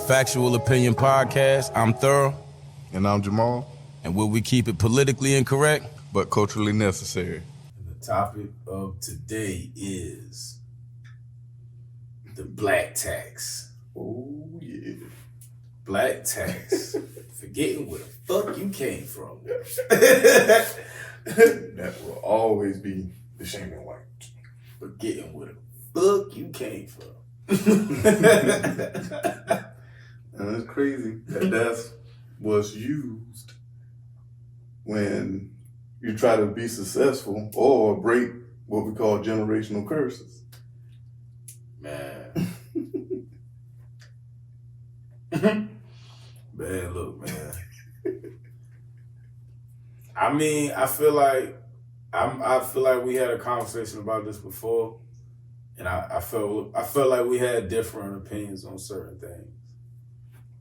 Factual Opinion Podcast. I'm Thorough. And I'm Jamal. And will we keep it politically incorrect, but culturally necessary? The topic of today is the black tax. Oh, yeah. Black tax. Forgetting where the fuck you came from. That will always be the shaming white. Forgetting where the fuck you came from. And it's crazy that that's what's used when you try to be successful or break what we call generational curses. Man. Man, look, man. I mean, I feel like we had a conversation about this before, and I felt like we had different opinions on certain things.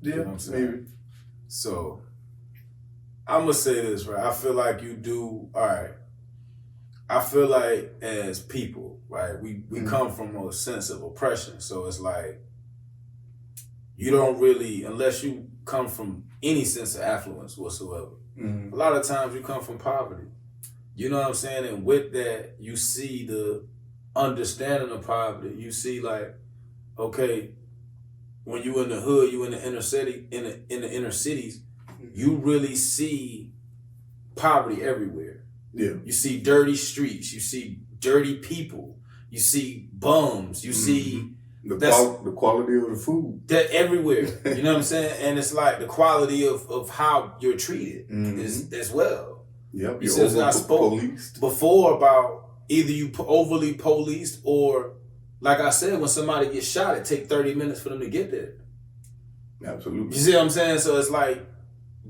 Yeah, you know what I'm saying? maybe. So I'm gonna say this, right? I feel like you do all right. I feel like as people, right, we come from a sense of oppression. So it's like you don't really, unless you come from any sense of affluence whatsoever. A lot of times you come from poverty. You know what I'm saying? And with that, you see the understanding of poverty. You see like, okay, when you in the hood, you in the inner city, in the inner cities, you really see poverty everywhere. Yeah. You see dirty streets, you see dirty people, you see bums, you see the quality of the food. That everywhere. You know what I'm saying? And it's like the quality of how you're treated is as well. Yep. You see, I spoke before about either you overly policed or, like I said, when somebody gets shot, it takes 30 minutes for them to get there. Absolutely. You see what I'm saying? So it's like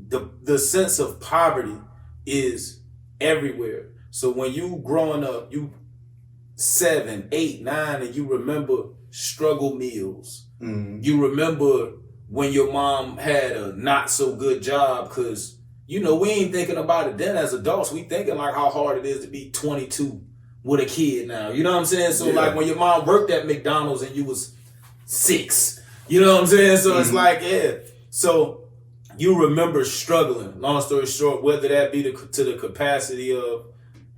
the sense of poverty is everywhere. So when you growing up, you 7, 8, 9, and you remember struggle meals. You remember when your mom had a not so good job because, you know, we ain't thinking about it then as adults. We thinking like how hard it is to be 22 with a kid now. You know what I'm saying? So like when your mom worked at McDonald's and you was 6, you know what I'm saying? So it's like, yeah. So you remember struggling, long story short, whether that be to the capacity of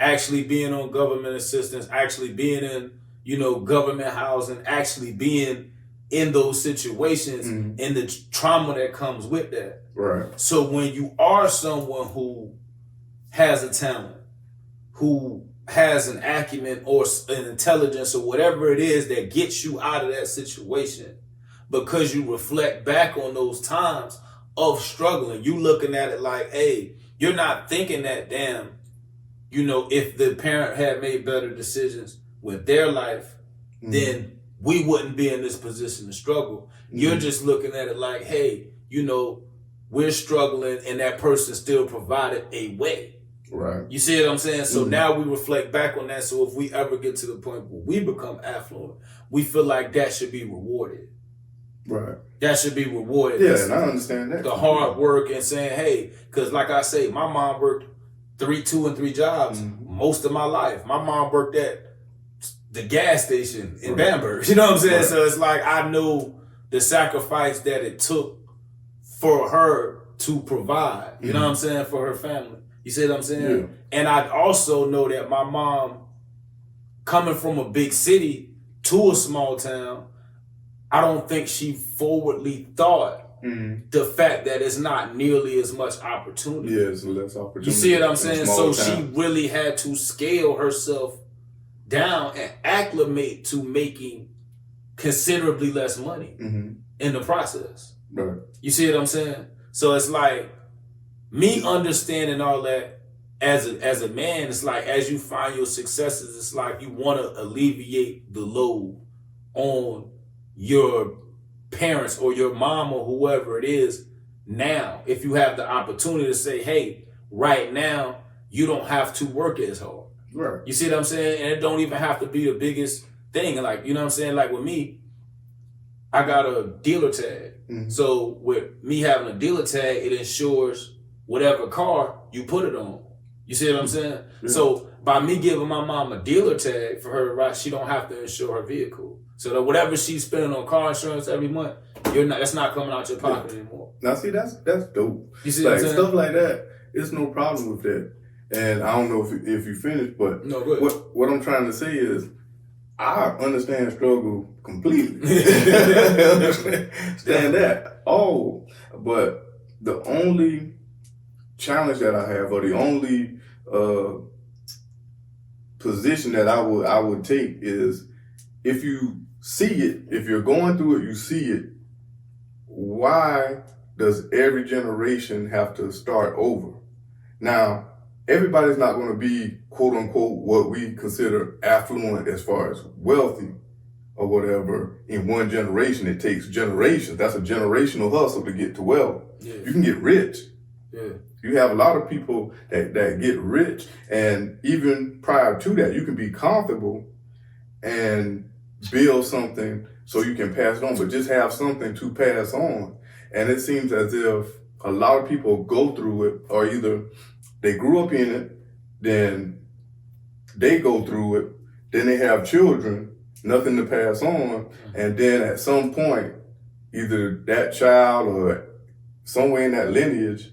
actually being on government assistance, actually being in, you know, government housing, actually being in those situations and the trauma that comes with that. Right. So when you are someone who has a talent, who has an acumen or an intelligence or whatever it is that gets you out of that situation, because you reflect back on those times of struggling, you looking at it like, hey, you're not thinking that, damn, you know, if the parent had made better decisions with their life, then we wouldn't be in this position to struggle. You're just looking at it like, hey, you know, we're struggling and that person still provided a way. Right. You see what I'm saying? So now we reflect back on that. So if we ever get to the point where we become affluent, we feel like that should be rewarded. Right. That should be rewarded. Yeah, and I understand that. The hard work and saying, hey, because like I say, my mom worked 2 and 3 jobs most of my life. My mom worked at the gas station in Bamberg. You know what I'm saying? Right. So it's like I know the sacrifice that it took for her to provide. You know what I'm saying? For her family. You see what I'm saying? Yeah. And I also know that my mom, coming from a big city to a small town, I don't think she forwardly thought the fact that it's not nearly as much opportunity. Yeah, it's less opportunity. You see what I'm saying? So town. She really had to scale herself down and acclimate to making considerably less money in the process. Right. You see what I'm saying? So it's like me understanding all that as a man, it's like as you find your successes, it's like you want to alleviate the load on your parents or your mom or whoever it is now. If you have the opportunity to say, hey, right now, you don't have to work as hard. Right. You see what I'm saying? And it don't even have to be the biggest thing. Like, you know what I'm saying? Like with me, I got a dealer tag. So with me having a dealer tag, it ensures whatever car you put it on. You see what I'm saying? Yeah. So by me giving my mom a dealer tag for her to ride, she don't have to insure her vehicle. So that whatever she's spending on car insurance every month, That's not coming out your pocket anymore. Now see, that's dope. You see like what I'm saying? stuff like that. It's no problem with that. And I don't know if you finished, but No, go ahead. what I'm trying to say is, I understand struggle completely. Understand that. Oh, but the only challenge that I have, or the only position that I would take is, if you see it, if you're going through it, you see it, why does every generation have to start over? Now, everybody's not going to be, quote unquote, what we consider affluent as far as wealthy or whatever in one generation. It takes generations. That's a generational hustle to get to wealth. Yeah. You can get rich. Yeah. You have a lot of people that get rich, and even prior to that, you can be comfortable and build something so you can pass it on, but just have something to pass on. And it seems as if a lot of people go through it, or either they grew up in it, then they go through it, then they have children, nothing to pass on, and then at some point, either that child or somewhere in that lineage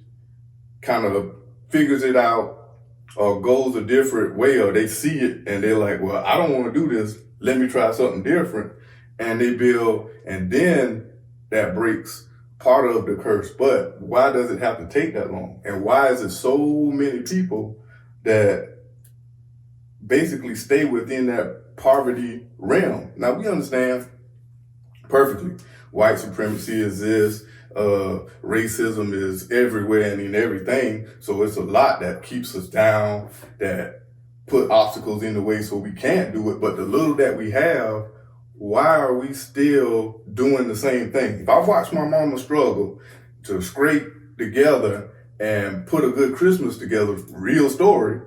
kind of figures it out or goes a different way, or they see it and they're like, well, I don't want to do this. Let me try something different. And they build, and then that breaks part of the curse. But why does it have to take that long? And why is it so many people that basically stay within that poverty realm? Now, we understand perfectly white supremacy exists. Racism is everywhere and in everything. So it's a lot that keeps us down, that put obstacles in the way so we can't do it. But the little that we have, why are we still doing the same thing? If I watch my mama struggle to scrape together and put a good Christmas together, real story,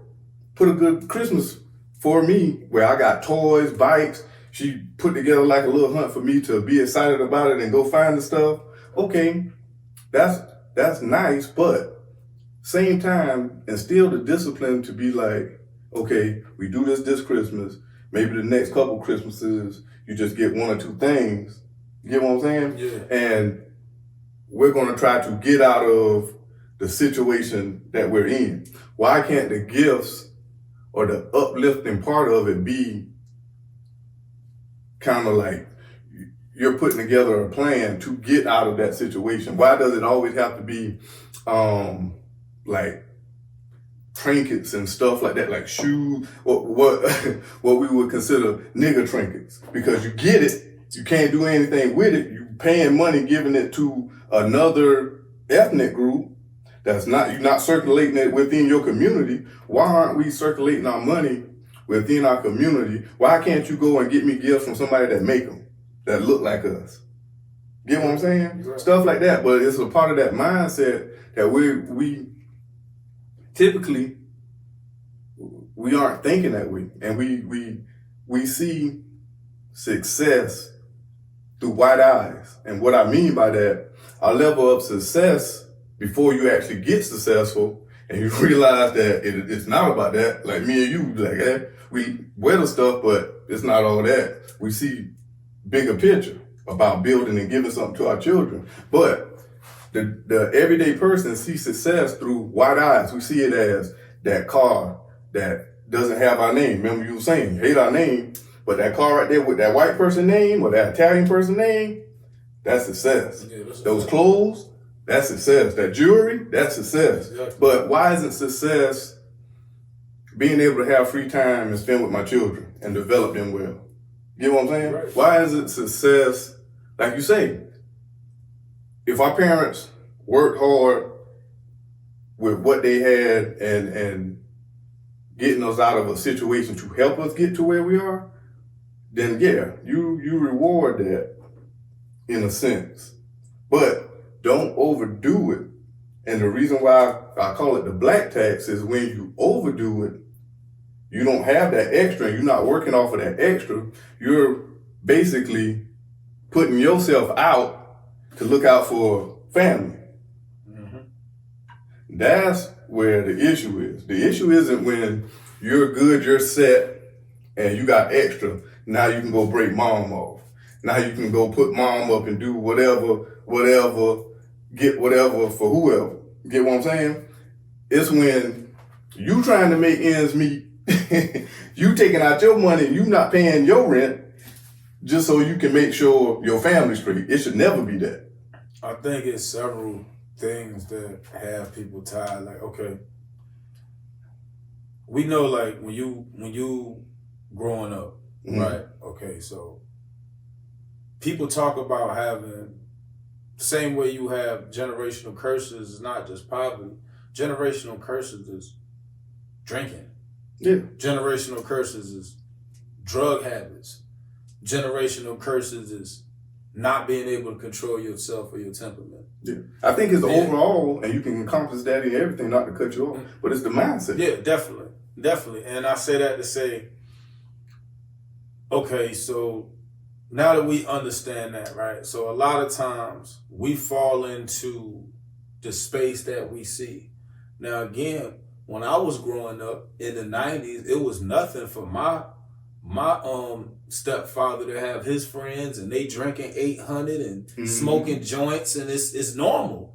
put a good Christmas for me where I got toys, bikes, she put together like a little hunt for me to be excited about it and go find the stuff. Okay, that's nice, but same time, instill the discipline to be like, okay, we do this Christmas. Maybe the next couple Christmases, you just get one or two things. You get what I'm saying? Yeah. And we're going to try to get out of the situation that we're in. Why can't the gifts or the uplifting part of it be kind of like you're putting together a plan to get out of that situation? Why does it always have to be like trinkets and stuff like that, like shoes, or what we would consider nigger trinkets? Because you get it, you can't do anything with it. You paying money, giving it to another ethnic group that's not, you're not circulating it within your community. Why aren't we circulating our money within our community? Why can't you go and get me gifts from somebody that make them, that look like us? Get what I'm saying? Right. Stuff like that. But it's a part of that mindset that we typically, we aren't thinking that way. And we see success through white eyes. And what I mean by that, our level of success before you actually get successful and you realize that it's not about that. Like me and you, like, hey, we wear the stuff, but it's not all that. We see bigger picture about building and giving something to our children. But the everyday person sees success through white eyes. We see it as that car that doesn't have our name. Remember you were saying, hate our name, but that car right there with that white person name or that Italian person name, that's success. Yeah, those clothes, that's success. That jewelry, that's success. Exactly. But why isn't success being able to have free time and spend with my children and develop them well? You know what I'm saying? Right. Why isn't success, like you say, if our parents worked hard with what they had and getting us out of a situation to help us get to where we are, then yeah, you reward that in a sense. But don't overdo it. And the reason why I call it the black tax is when you overdo it, you don't have that extra, you're not working off of that extra, you're basically putting yourself out to look out for family. Mm-hmm. That's where the issue is. The issue isn't when you're good, you're set, and you got extra, now you can go break mom off. now you can go put mom up and do whatever, get whatever for whoever. Get what I'm saying? It's when you trying to make ends meet, you taking out your money and you not paying your rent just so you can make sure your family's straight. It should never be that. I think it's several things that have people tied. Like, okay, we know like when you growing up, right? Okay, so people talk about having the same way you have generational curses is not just poverty. Generational curses is drinking. Yeah. Generational curses is drug habits. Generational curses is not being able to control yourself or your temperament. Yeah. I think it's the overall, and you can accomplish that in everything, not to cut you off, but it's the mindset. Yeah, definitely. Definitely. And I say that to say, okay, so now that we understand that, right? So a lot of times we fall into the space that we see. Now, again, when I was growing up in the 90s, it was nothing for my stepfather to have his friends and they drinking 800 and smoking joints, and it's normal.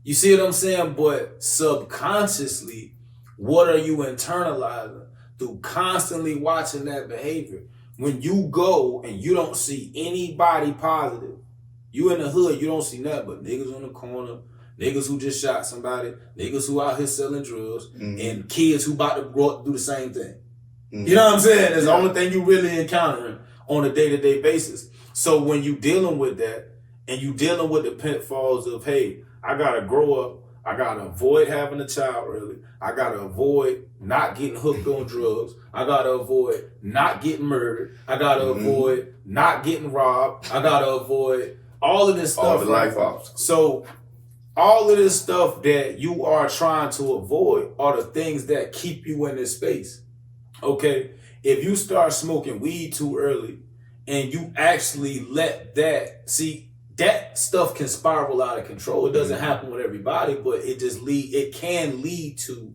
You see what I'm saying? But subconsciously, what are you internalizing through constantly watching that behavior? When you go and you don't see anybody positive, you in the hood, you don't see nothing but niggas on the corner, niggas who just shot somebody, niggas who out here selling drugs, and kids who about to grow up do the same thing. You know what I'm saying? It's the only thing you really encountering on a day-to-day basis. So when you dealing with that and you dealing with the pitfalls of, hey, I gotta grow up, I gotta avoid having a child early, I gotta avoid not getting hooked on drugs, I gotta avoid not getting murdered, I gotta avoid not getting robbed, I gotta avoid all of this stuff. All the life obstacles. So all of this stuff that you are trying to avoid are the things that keep you in this space. Okay, if you start smoking weed too early and you actually let that, see, that stuff can spiral out of control. It doesn't happen with everybody, but it can lead to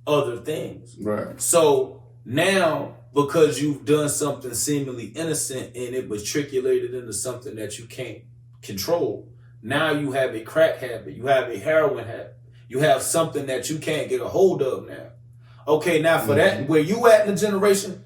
other things. Right. So now, because you've done something seemingly innocent and it matriculated into something that you can't control, now you have a crack habit, you have a heroin habit, you have something that you can't get a hold of now. Okay, now for that, where you at in the generation,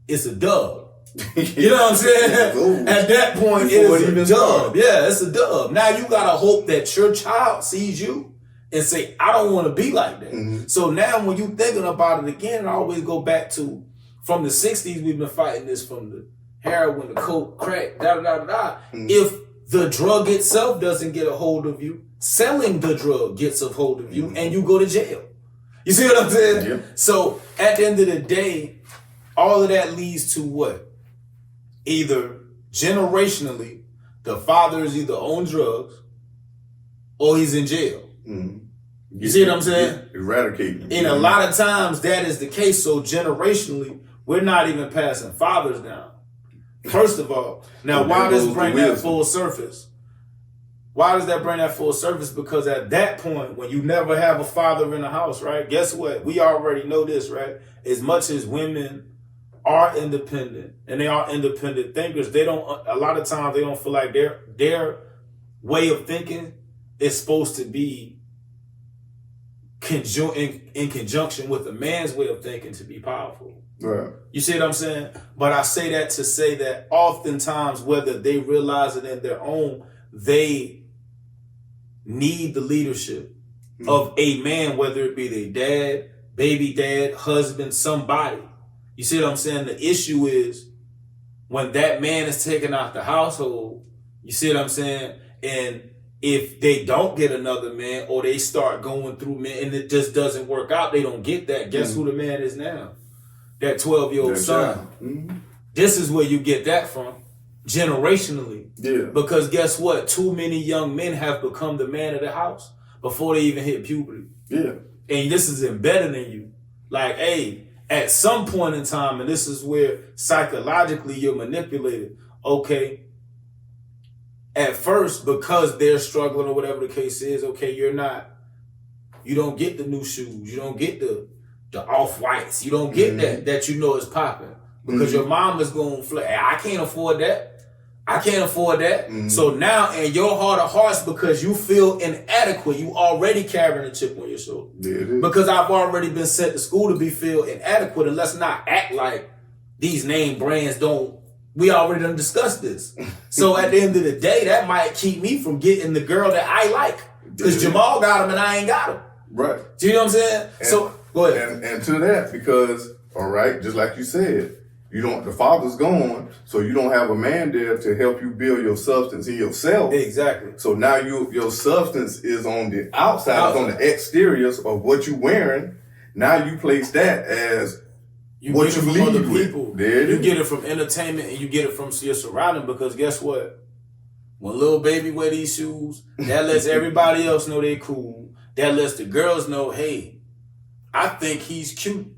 it's a dub. You know what I'm saying? At that point, it's a dub. Yeah, it's a dub. Now you gotta hope that your child sees you and say, I don't want to be like that. So now when you thinking about it again, I always go back to, from the 60s, we've been fighting this, from the heroin, the coke, crack, If the drug itself doesn't get a hold of you, selling the drug gets a hold of you and you go to jail. You see what I'm saying? Yeah. So at the end of the day, all of that leads to what? Either generationally, the father is either on drugs or he's in jail. You see what I'm saying? Eradicating. And a lot of times that is the case. So generationally, we're not even passing fathers down. First of all, now why does it bring that full surface? Why does that bring that full surface? Because at that point, when you never have a father in the house, right? Guess what? We already know this, right? As much as women are independent and they are independent thinkers, a lot of times they don't feel like their way of thinking is supposed to be in conjunction with a man's way of thinking to be powerful. Right. You see what I'm saying? But I say that to say that oftentimes, whether they realize it in their own, they need the leadership of a man, whether it be their dad, baby dad, husband, somebody. You see what I'm saying? The issue is when that man is taken out the household, you see what I'm saying? And if they don't get another man or they start going through men and it just doesn't work out, they don't get that. Guess who the man is now? That 12-year-old son. This is where you get that from. Generationally. Yeah. Because guess what? Too many young men have become the man of the house before they even hit puberty. Yeah. And this is embedded in you. Like, hey, at some point in time, and this is where psychologically you're manipulated. Okay, at first, because they're struggling or whatever the case is, okay, you don't get the new shoes. You don't get the off-whites. You don't get that you know is popping. Because your mom is going to I can't afford that. I can't afford that. So now in your heart of hearts, because you feel inadequate, you already carrying a chip on your shoulder. Yeah, it is. Because I've already been sent to school to be feel inadequate, and let's not act like these name brands don't. We already done discussed this. So at the end of the day, that might keep me from getting the girl that I like. Because Jamal got him and I ain't got him. Right. Do you know what I'm saying? So go ahead. And to that, because, all right, just like you said, the father's gone, so you don't have a man there to help you build your substance in yourself. Exactly. So now your substance is on the outside, it's on the exteriors of what you're wearing. Now you place that as what get it you from lead other with. people. There it you is. get it from entertainment and you get it from your surrounding, because guess what? When little baby wear these shoes, that lets everybody else know they cool. That lets the girls know, hey, I think he's cute,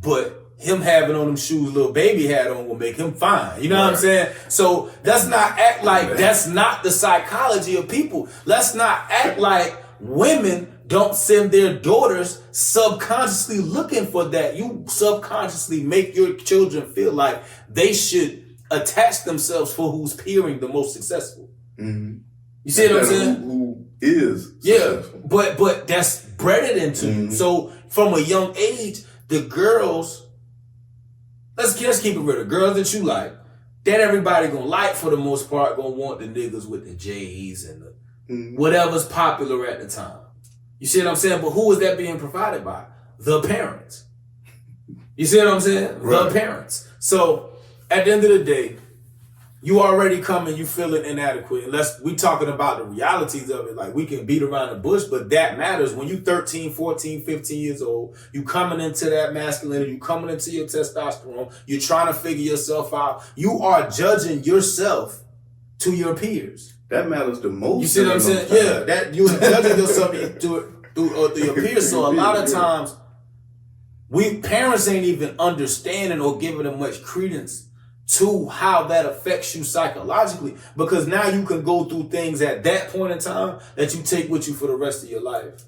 but him having on them shoes little baby had on will make him fine. You know what I'm saying? So let's not act like that's not the psychology of people. Let's not act like women don't send their daughters subconsciously looking for that. You subconsciously make your children feel like they should attach themselves for who's peering the most successful. Mm-hmm. You see what I'm saying? Who is Yeah, successful. but that's bred into you. So from a young age, the girls, let's keep it real. The girls that you like, that everybody gonna like for the most part, gonna want the niggas with the J's and the whatever's popular at the time. You see what I'm saying? But who is that being provided by? The parents. You see what I'm saying? Right. The parents. So at the end of the day, you already coming, you feeling inadequate. Unless we talking about the realities of it, like we can beat around the bush, but that matters. When you 13, 14, 15 years old, you coming into that masculinity, you coming into your testosterone, you're trying to figure yourself out. You are judging yourself to your peers. That matters the most. You see what I'm saying? Yeah, that you are judging yourself through your peers. So a lot of times, we parents ain't even understanding or giving them much credence to how that affects you psychologically, because now you can go through things at that point in time that you take with you for the rest of your life.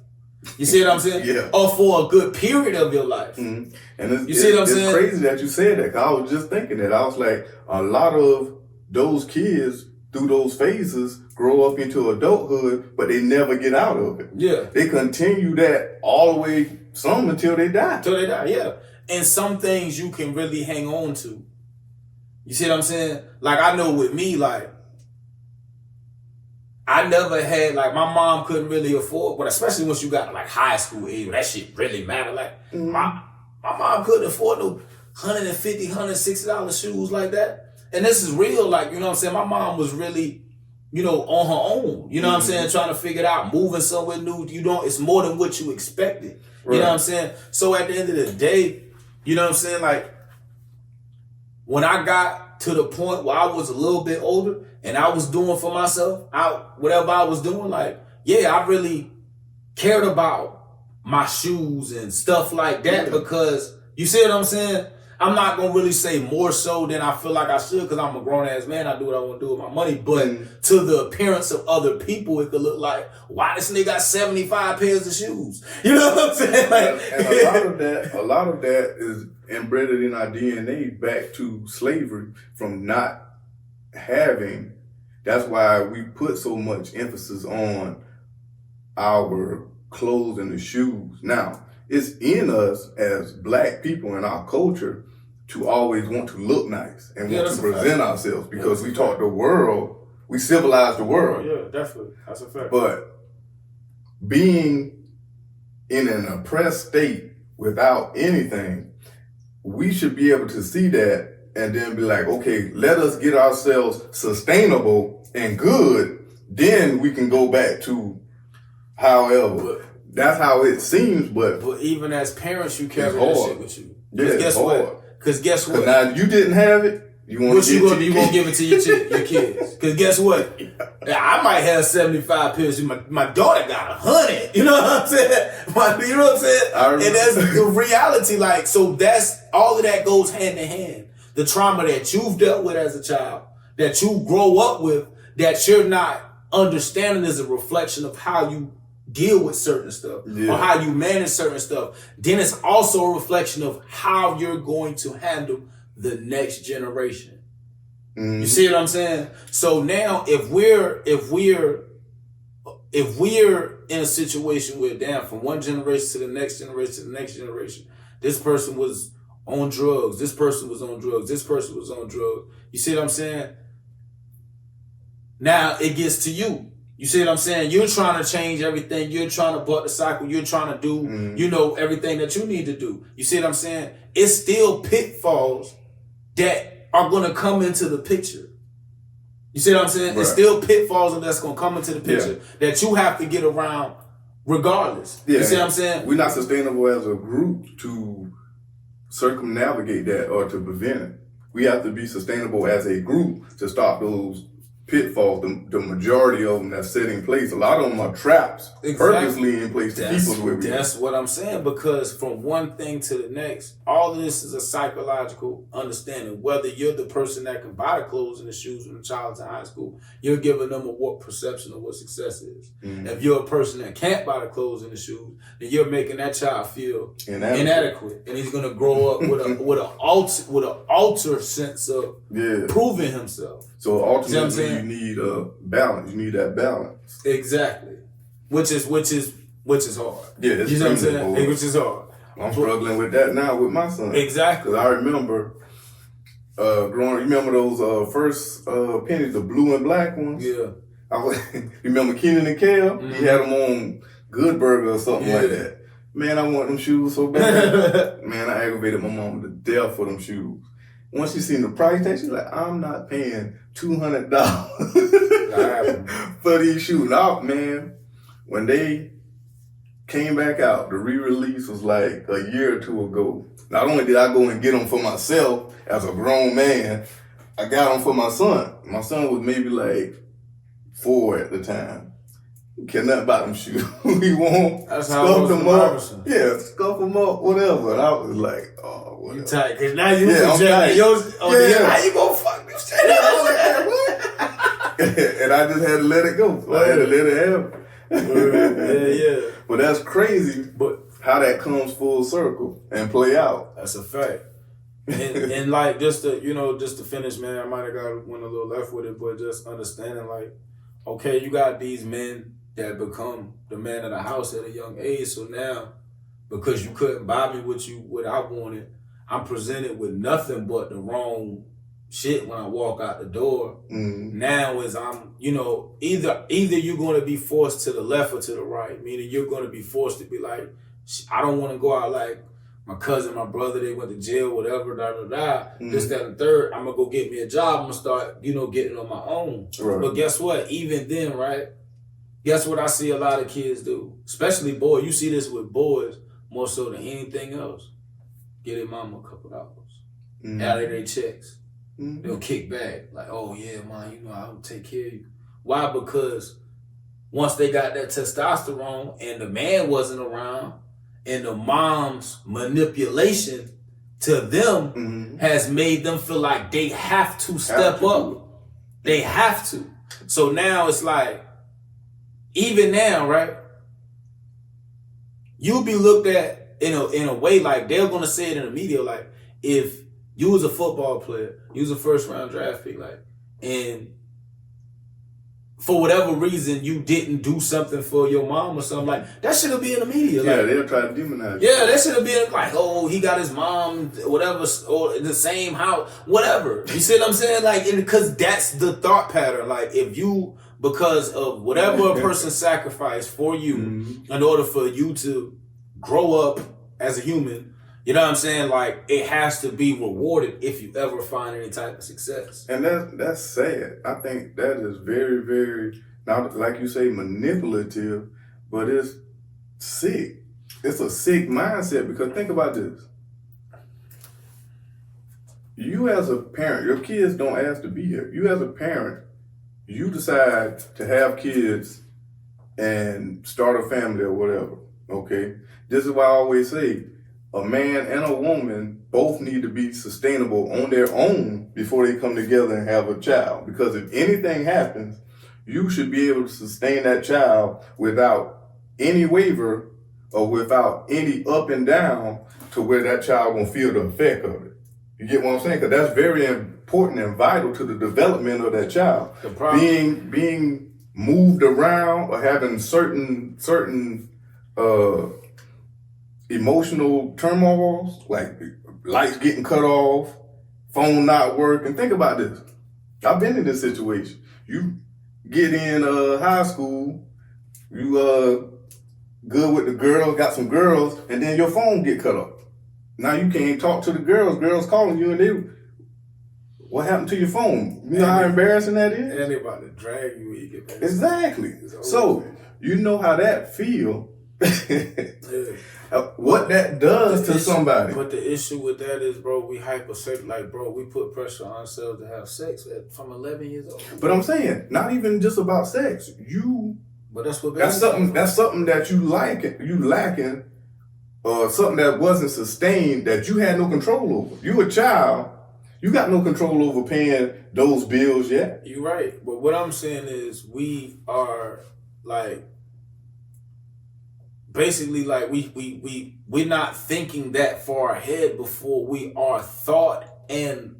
You see what I'm saying? Yeah. Or for a good period of your life. Mm-hmm. And you see what I'm it's saying? crazy that you said that, 'cause I was just thinking that. I was like, a lot of those kids through those phases grow up into adulthood, but they never get out of it. Yeah. They continue that all the way, some until they die. Until they die, yeah. And some things you can really hang on to. You see what I'm saying? Like, I know with me, like, I never had, like, my mom couldn't really afford, but especially once you got, like, high school age, that shit really mattered. Like, my mom couldn't afford no $150, $160 shoes like that. And this is real, like, you know what I'm saying? My mom was really, you know, on her own. You know what I'm saying? Trying to figure it out, moving somewhere new. It's more than what you expected. Right. You know what I'm saying? So at the end of the day, you know what I'm saying? Like, when I got to the point where I was a little bit older and I was doing for myself, whatever I was doing, like, yeah, I really cared about my shoes and stuff like that, because you see what I'm saying? I'm not going to really say more so than I feel like I should, because I'm a grown-ass man. I do what I want to do with my money. But to the appearance of other people, it could look like, why this nigga got 75 pairs of shoes? You know what I'm saying? Like, And a lot of that is embedded in our DNA back to slavery from not having. That's why we put so much emphasis on our clothes and the shoes. Now, it's in us as black people in our culture to always want to look nice and want to present ourselves, because we taught the world, we civilized the world. Yeah, definitely. That's a fact. But being in an oppressed state without anything, we should be able to see that and then be like, okay, let us get ourselves sustainable and good. Then we can go back to however. That's how it seems, but even as parents, you carry that shit with you. Yeah, guess what? Because guess what? Now you didn't have it. You want to you gonna give it to your kids? Because guess what? I might have 75 pairs. My daughter got 100. You know what I'm saying? You know what I'm saying? And that's the reality. Like, so that's all of that goes hand in hand. The trauma that you've dealt with as a child, that you grow up with, that you're not understanding, is a reflection of how you deal with certain stuff or how you manage certain stuff. Then it's also a reflection of how you're going to handle the next generation. You see what I'm saying? So now if we're in a situation where, damn, from one generation to the next generation to the next generation, this person was on drugs, this person was on drugs, this person was on drugs. You see what I'm saying? Now it gets to you. You see what I'm saying? You're trying to change everything. You're trying to buck the cycle. You're trying to do, everything that you need to do. You see what I'm saying? It's still pitfalls that are going to come into the picture. You see what I'm saying? Right. It's still pitfalls that's going to come into the picture that you have to get around regardless. You see what I'm saying? We're not sustainable as a group to circumnavigate that or to prevent it. We have to be sustainable as a group to stop those pitfalls, the majority of them that's set in place. A lot of them are traps, purposely in place to keep us where we are. That's what I'm saying, because from one thing to the next, all of this is a psychological understanding. Whether you're the person that can buy the clothes and the shoes when the child's in high school, you're giving them a warped perception of what success is. If you're a person that can't buy the clothes and the shoes, then you're making that child feel inadequate. And he's gonna grow up with an altered sense of proving himself. So ultimately, you need a balance. You need that balance. Exactly, which is hard. Yeah, it's you know what I'm saying? Which is hard. I'm struggling with that now with my son. Exactly. I remember growing. You remember those first pennies, the blue and black ones? Yeah. You remember Kenan and Kel? He had them on Good Burger or something like that. Man, I want them shoes so bad. Man, I aggravated my mom to death for them shoes. Once she seen the price tag, she's like, I'm not paying $200 for these shoes. Now, man, when they came back out, the re-release was like a year or two ago. Not only did I go and get them for myself as a grown man, I got them for my son. My son was maybe like 4 at the time. He cared nothing about them shoes. He won't scuff them up. Yeah, scuff them up, whatever. And I was like, oh, whatever. You tight, because now you projecting yours. How you gonna fuck this shit up? And I just had to let it go. I had to let it happen. Yeah. But that's crazy, but how that comes full circle and play out. That's a fact. And like, just to finish, man, I might have went a little left with it, but just understanding, like, okay, you got these men that become the man of the house at a young age. So now, because you couldn't buy me what I wanted, I'm presented with nothing but the wrong shit when I walk out the door. Now is I'm, either you're going to be forced to the left or to the right, meaning you're going to be forced to be like, I don't want to go out like my cousin, my brother, they went to jail, whatever, this, that, and third. I'm going to go get me a job. I'm going to start, getting on my own. Right. But guess what? Even then, right? Guess what I see a lot of kids do? Especially boys. You see this with boys more so than anything else. Get their mama a couple dollars. Out of their checks. They'll kick back. Like, oh yeah, man, I'll take care of you. Why? Because once they got that testosterone and the man wasn't around, and the mom's manipulation to them has made them feel like they have to step up. They have to. So now it's like, even now, right? You'll be looked at in a way like they're gonna say it in the media, like, if you was a football player, you was a first round draft pick, like, and for whatever reason you didn't do something for your mom or something, like, that should've been in the media. Yeah, like, they'll try to demonize you. Yeah, that should have been like, oh, he got his mom, whatever, or in the same house, whatever. You see what I'm saying? Like, because that's the thought pattern. Like, if you, because of whatever a person sacrificed for you in order for you to grow up as a human, you know what I'm saying? Like, it has to be rewarded if you ever find any type of success. And that's sad. I think that is very, very, not like you say, manipulative, but it's sick. It's a sick mindset, because think about this. You as a parent, your kids don't ask to be here. You as a parent, you decide to have kids and start a family or whatever, okay? This is why I always say, a man and a woman both need to be sustainable on their own before they come together and have a child. Because if anything happens, you should be able to sustain that child without any waiver or without any up and down to where that child won't feel the effect of it. You get what I'm saying? Because that's very important and vital to the development of that child. The problem, Being moved around or having certain emotional turmoils, like lights getting cut off, phone not working. Think about this. I've been in this situation. You get in high school, you good with the girls, got some girls, and then your phone get cut off. Now you can't talk to the girls. Girls calling you, and what happened to your phone? You know how embarrassing that is? anybody drag you when you get back. Exactly. So you know how that feel. What that does to somebody. But the issue with that is, bro, we like, bro, we put pressure on ourselves to have sex from 11 years old. But I'm saying, not even just about sex. But that's what that's something that you lacking, or something that wasn't sustained that you had no control over. You a child, you got no control over paying those bills yet. You're right. But what I'm saying is we are like basically like we're not thinking that far ahead before we are thought and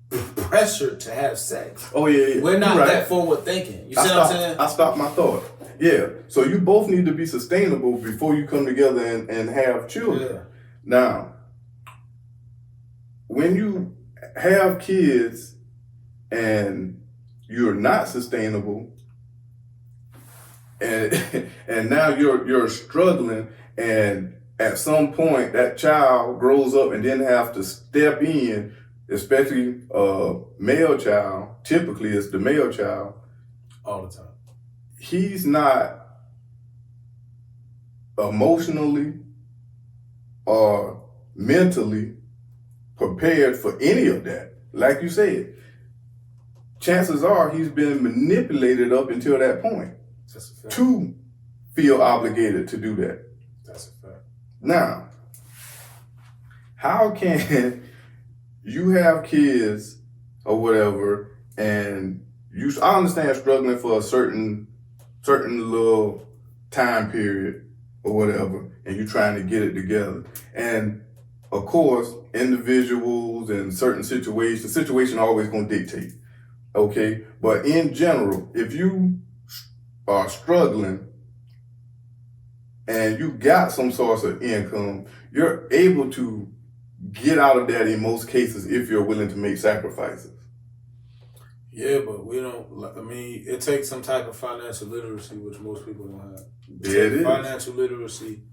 pressured to have sex. Oh yeah. We're not right. that forward thinking. You see what I'm saying? I stopped my thought. Yeah. So you both need to be sustainable before you come together and have children. Yeah. Now, when you have kids and you're not sustainable, and now you're struggling, and at some point that child grows up and then have to step in, especially male child. Typically, it's the male child. All the time. He's not emotionally or mentally prepared for any of that. Like you said, chances are he's been manipulated up until that point to feel obligated to do that. That's a fact. Now, how can you have kids or whatever, and I understand struggling for a certain little time period or whatever, and you're trying to get it together. And of course, individuals and certain situations, the situation always going to dictate. Okay. But in general, if you are struggling and you got some source of income, you're able to get out of that in most cases if you're willing to make sacrifices. Yeah, but we don't. I mean, it takes some type of financial literacy, which most people don't have. Yeah, it is. Financial literacy.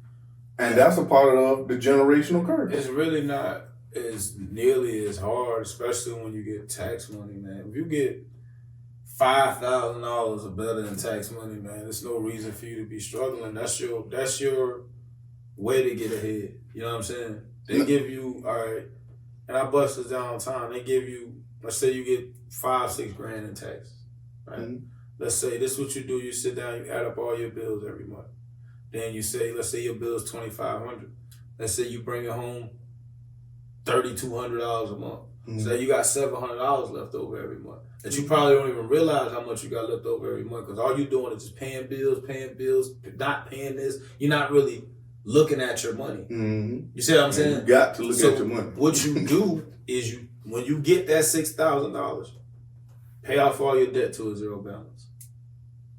And that's a part of the generational curse. It's really not as nearly as hard, especially when you get tax money, man. If you get $5,000 or better than tax money, man, there's no reason for you to be struggling. That's your way to get ahead. You know what I'm saying? They give you, all right, and I bust this down time. They give you, let's say you get $5-6 grand in taxes, right? Mm-hmm. Let's say this is what you do. You sit down, you add up all your bills every month. Then you say, let's say your bill is $2,500. Let's say you bring it home $3,200 a month. Mm-hmm. So you got $700 left over every month. That you probably don't even realize how much you got left over every month, because all you're doing is just paying bills, not paying this. You're not really looking at your money. Mm-hmm. You see what I'm saying? You got to look at your money. What you do is when you get that $6,000, pay off all your debt to a zero balance.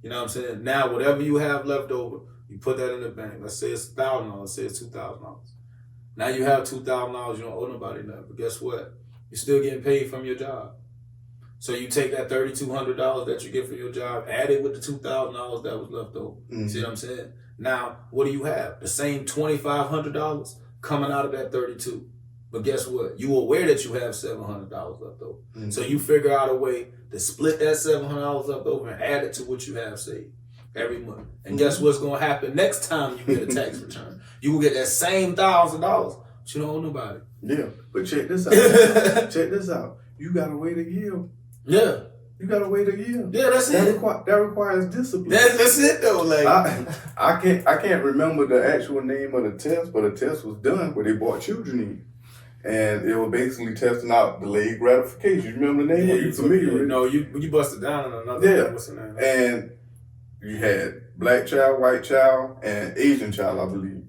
You know what I'm saying? Now, whatever you have left over, you put that in the bank. Let's say it's $1,000. Let's say it's $2,000. Now you have $2,000. You don't owe nobody nothing. But guess what? You're still getting paid from your job. So you take that $3,200 that you get from your job, add it with the $2,000 that was left over. Mm-hmm. See what I'm saying? Now, what do you have? The same $2,500 coming out of that $32,000. But guess what? You aware that you have $700 left over. Mm-hmm. So you figure out a way to split that $700 left over and add it to what you have saved every month. And guess what's going to happen next time you get a tax return? You will get that same $1,000, but you don't owe nobody. Yeah, but check this out. Check this out. You got to wait a year. Yeah. You got to wait a year. Yeah, that's it. That requires discipline. That's it though. Like I can't remember the actual name of the test, but a test was done where they brought children in. And it was basically testing out delayed gratification. You remember the name? Yeah, Are you familiar with it? No, you busted down on another. Yeah. What's the name? And you had black child, white child, and Asian child, I believe.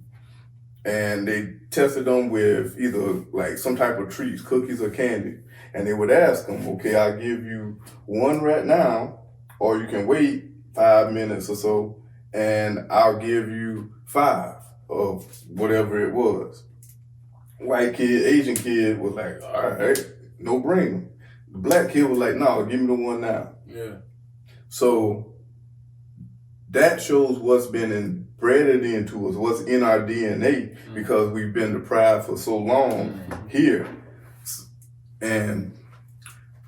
And they tested them with either like some type of treats, cookies or candy. And they would ask them, okay, I'll give you one right now, or you can wait 5 minutes or so, and I'll give you 5 of whatever it was. White kid, Asian kid was like, all right, no brainer. The black kid was like, no, give me the one now. Yeah. So that shows what's been embedded into us, what's in our DNA, because we've been deprived for so long here. And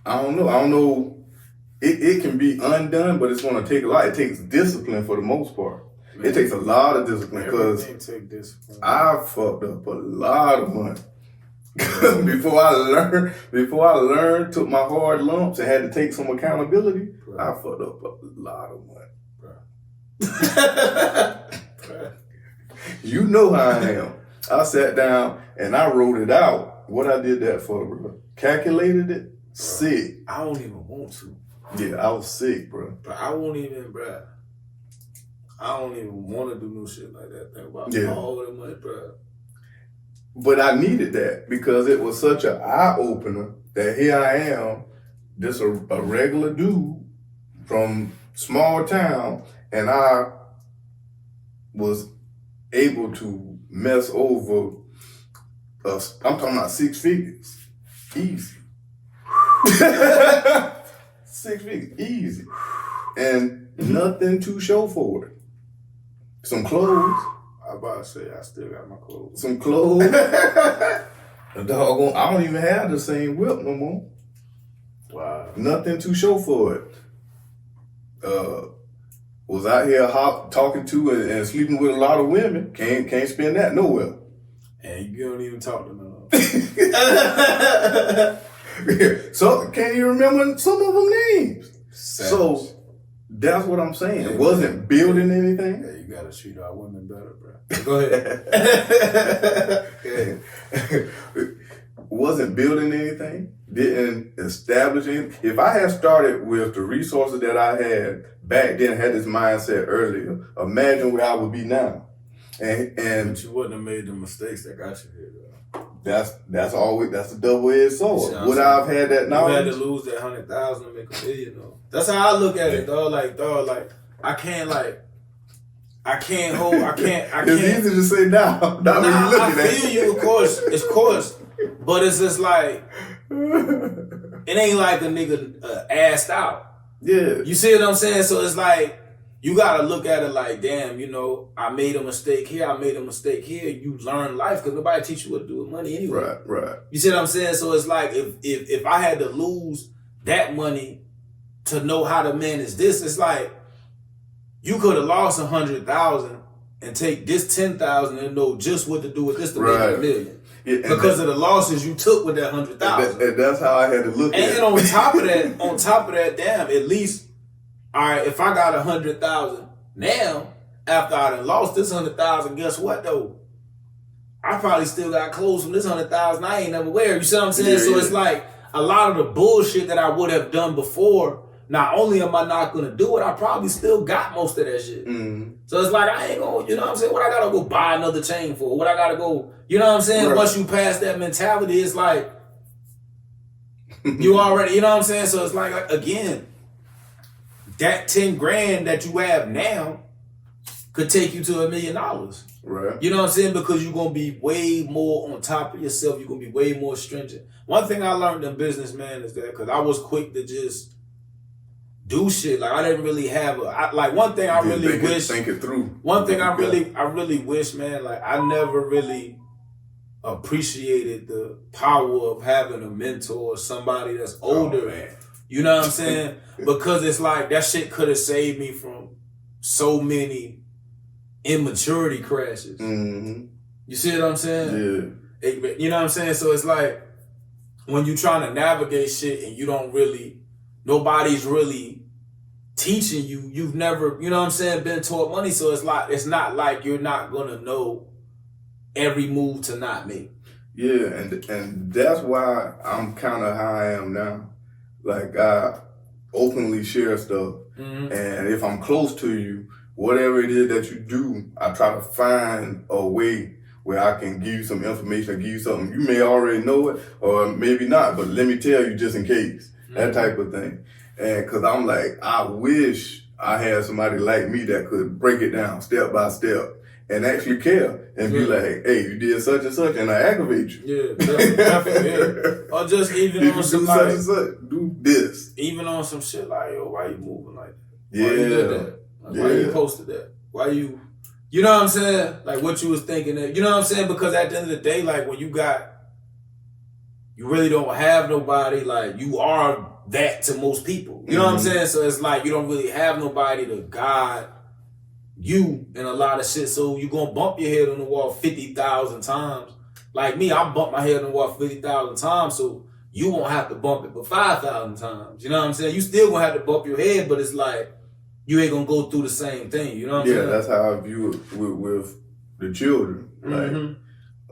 I don't know. It can be undone, but it's going to take a lot. It takes discipline for the most part. Man, it takes a lot of discipline because I fucked up a lot of money. before I learned, took my hard lumps and had to take some accountability, I fucked up a lot of money. You know how I am. I sat down and I wrote it out. What I did that for, bro. Calculated it. Sick. I don't even want to. Yeah, I was sick, bro. But I won't even, bro. I don't even want to do no shit like that. Think about all the money, bro. But I needed that because it was such an eye-opener that here I am, just a regular dude from small town, and I was able to mess over, I'm talking about 6 figures. Easy. 6 figures, easy. And nothing to show for it. Some clothes. I about to say I still got my clothes. Some clothes. A doggone, I don't even have the same whip no more. Wow. Nothing to show for it. Was out here talking to and sleeping with a lot of women. Can't spend that nowhere. And you don't even talk to them. So can't you remember some of them names? Savage. So that's what I'm saying. It wasn't building anything. Yeah, you gotta treat our women better, bro. Go ahead. Wasn't building anything. Didn't establish anything. If I had started with the resources that I had back then, had this mindset earlier, imagine where I would be now. And but you wouldn't have made the mistakes that got you here, though. That's a double-edged sword. Would I have had that knowledge? You had to lose that 100,000 to make $1 million, though. That's how I look at it, though. Like, I can't. It's easy to say now. Not when you looking at it. I feel you, of course. But it's just like, it ain't like a nigga assed out. Yeah. You see what I'm saying? So it's like, you gotta look at it like, damn, you know, I made a mistake here, I made a mistake here. You learn life because nobody teach you what to do with money anyway. Right. You see what I'm saying? So it's like, if I had to lose that money to know how to manage this, it's like, you could have lost 100,000 and take this 10,000 and know just what to do with this to make $1 million. Yeah, because of the losses you took with that 100,000. And that's how I had to look at it. And on top of that, damn, at least, all right, if I got 100,000 now, after I done lost this 100,000, guess what though? I probably still got clothes from this 100,000 I ain't never wear. You see what I'm saying? So it's like a lot of the bullshit that I would have done before. Not only am I not gonna do it, I probably still got most of that shit. Mm-hmm. So it's like I ain't gonna, you know what I'm saying? What I gotta go buy another chain for? What I gotta go, you know what I'm saying? Right. Once you pass that mentality, it's like you already, you know what I'm saying? So it's like again, that 10 grand that you have now could take you to $1 million. Right. You know what I'm saying? Because you're gonna be way more on top of yourself. You're gonna be way more stringent. One thing I learned in business, man, is that because I was quick to just do shit. Like I didn't really have one thing I really wish. Think it through. One thing I really wish, man. Like I never really appreciated the power of having a mentor or somebody that's older. Man. You know what I'm saying? Because it's like that shit could have saved me from so many immaturity crashes. Mm-hmm. You see what I'm saying? Yeah. You know what I'm saying? So it's like when you're trying to navigate shit and you don't really. Nobody's really teaching you. You've never, you know what I'm saying, been taught money. So it's not like you're not gonna know every move to not make. Yeah, and that's why I'm kind of how I am now. Like I openly share stuff, and if I'm close to you, whatever it is that you do, I try to find a way where I can give you some information, give you something. You may already know it or maybe not, but let me tell you just in case. That type of thing. And cause I'm like, I wish I had somebody like me that could break it down step by step and actually care and be like, hey, you did such and such and I aggravate you. Yeah, definitely. Yeah. Or just even on some such like, and such, do this. even on some shit like, yo, why you moving like that? Yeah. Why you did that? Like, why you posted that? Why you know what I'm saying? Like what you was thinking of, you know what I'm saying? Because at the end of the day, like when you really don't have nobody, like you are that to most people. You know what I'm saying? So it's like you don't really have nobody to guide you in a lot of shit. So you gonna bump your head on the wall 50,000 times. Like me, I bump my head on the wall 50,000 times, so you won't have to bump it but 5,000 times. You know what I'm saying? You still gonna have to bump your head, but it's like you ain't gonna go through the same thing. You know what I'm saying? Yeah, that's how I view it with the children. Like,